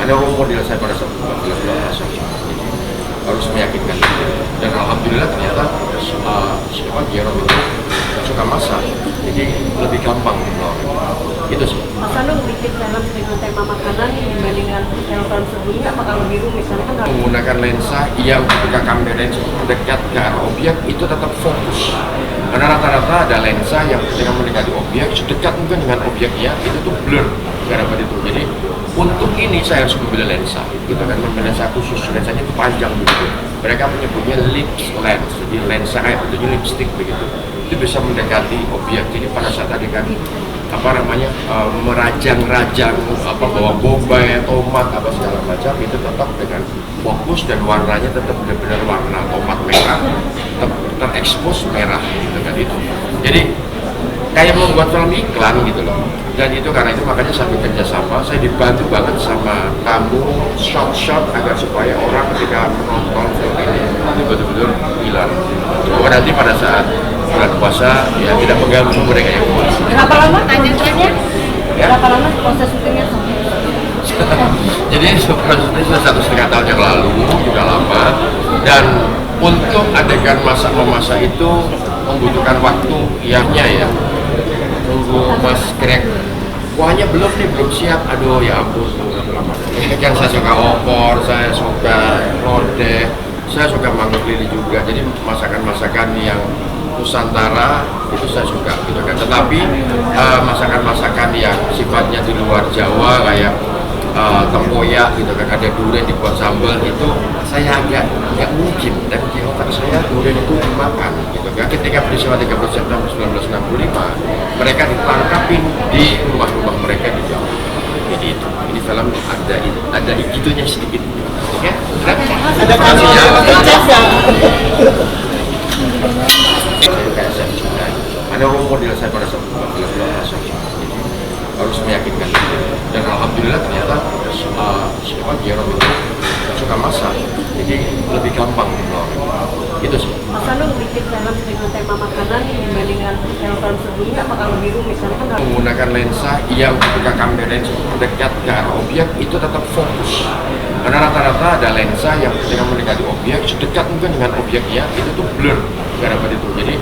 ada role model saya pada saat film masak, jadi harus meyakinkan. Dan alhamdulillah ternyata siapa Jerome itu suka masak, jadi lebih gampang gitu sih. Mas Anung bikin film dengan tema makanan dibandingkan film sebelumnya, apakah lebih rumit? Karena kan Menggunakan lensa yang ketika kamera itu mendekat ke arah objek itu tetap fokus. Karena rata-rata ada lensa yang ketika mendekati objek sedekat mungkin dengan objeknya itu tuh blur karena itu. Jadi untuk ini saya harus membeli lensa, gitu kan, membeli lensa khusus, lensanya itu panjang begitu. Mereka menyebutnya lips lens, jadi lensa kayak bentuknya lipstick begitu. Itu bisa mendekati objek. Jadi pada saat adegan merajang-rajang bawa bombay, tomat apa segala macam itu tetap dengan fokus dan warnanya tetap benar-benar warna tomat merah, tetap terekspos merah gitu kan itu. Jadi kayak membuat film iklan gitu loh. Dan itu karena itu makanya sambil kerjasama saya dibantu banget sama kamu shot agar supaya orang ketika menonton film ini itu betul-betul hilang. Bahwa nanti pada saat bulan puasa ya tidak mengganggu mereka yang puasa. berapa lama tanyakannya? Ya? Berapa lama proses syutingnya? Jadi prosesnya sudah 1,5 tahun yang lalu, juga lama. Dan untuk adegan memasak itu membutuhkan waktu yangnya ya. Tunggu Mas Greg, kuahnya belum siap. Aduh ya ampun. Kan saya suka opor, saya suka lodeh, saya suka mangkuk lili juga. Jadi masakan-masakan yang Nusantara itu saya suka gitu kan. Tetapi masakan-masakan yang sifatnya di luar Jawa kayak tempoyak gitu kan, ada durian dibuat sambal, itu saya agak nggak mungkin, dan di otak saya durian itu dimakan gitu kan. Ketika peristiwa 30 September 1965 mereka ditangkapin di rumah-rumah mereka di Jawa. Jadi itu, ini film ada gitunya sedikit. Oke? Ada kasihnya. Kayak saya juga ada role model saya pada saat film masak, jadi harus meyakinkan. Dan alhamdulillah ternyata siapa Jerome itu suka masak, jadi lebih gampang gitu sih. Mas Anung bikin film dengan tema makanan dibandingkan film sebelumnya, apakah lebih rumit? Karena kan Menggunakan lensa yang ketika kamera itu mendekat ke arah objek itu tetap fokus. Karena rata-rata ada lensa yang ketika mendekati objek sedekat mungkin dengan objeknya itu tuh blur karena itu. Jadi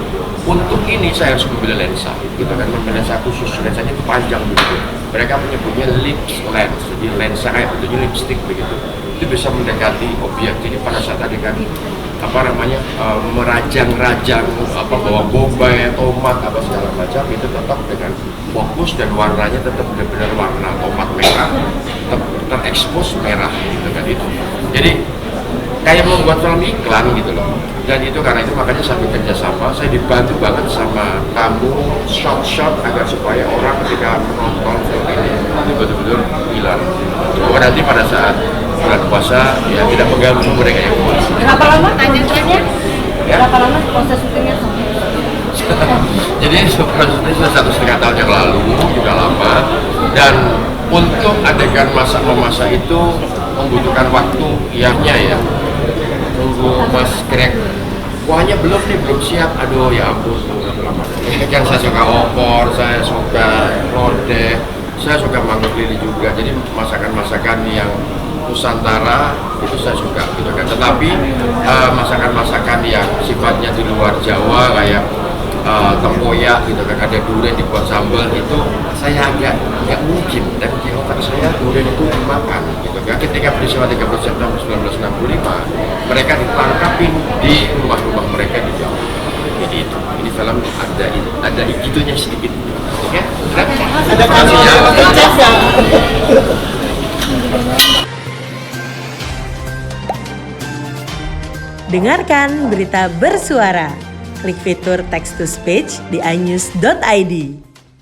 untuk ini saya harus membeli lensa, gitu kan, membeli lensa khusus, lensanya itu panjang begitu. Mereka menyebutnya lips lens, jadi lensa kayak bentuknya lipstick begitu. Itu bisa mendekati objek. Jadi pada saat adegan merajang-rajang bawa bombay, tomat apa segala macam itu tetap dengan fokus dan warnanya tetap benar-benar warna tomat merah, tetap terekspos merah gitu kan itu. Jadi kayak membuat film iklan gitu loh. Dan itu karena itu makanya sambil kerjasama saya dibantu banget sama kamu shot agar supaya orang ketika menonton film ini itu betul-betul hilang. Bahwa nanti pada saat bulan puasa ya tidak mengganggu mereka yang puasa. berapa lama tanyakannya? Ya? Berapa lama proses syutingnya? Jadi prosesnya sudah 1,5 tahun yang lalu, juga lama. Dan untuk adegan memasak itu membutuhkan waktu yangnya ya. Tunggu Mas Greg, kuahnya belum siap. Aduh ya ampun. Kan saya suka opor, saya suka lodeh, saya suka mangkuk lili juga. Jadi masakan-masakan yang Nusantara itu saya suka gitu kan. Tetapi masakan-masakan yang sifatnya di luar Jawa kayak tempoyak gitu kan, ada durian dibuat sambal, itu saya agak nggak mungkin, dan di otak saya durian itu dimakan gitu kan. Ketika peristiwa 30 September 1965 mereka ditangkapin di rumah-rumah mereka di Jawa. Jadi itu, ini film ada gitunya sedikit. Oke? Ada kasihnya. Dengarkan berita bersuara. Klik fitur text to speech di inews.id.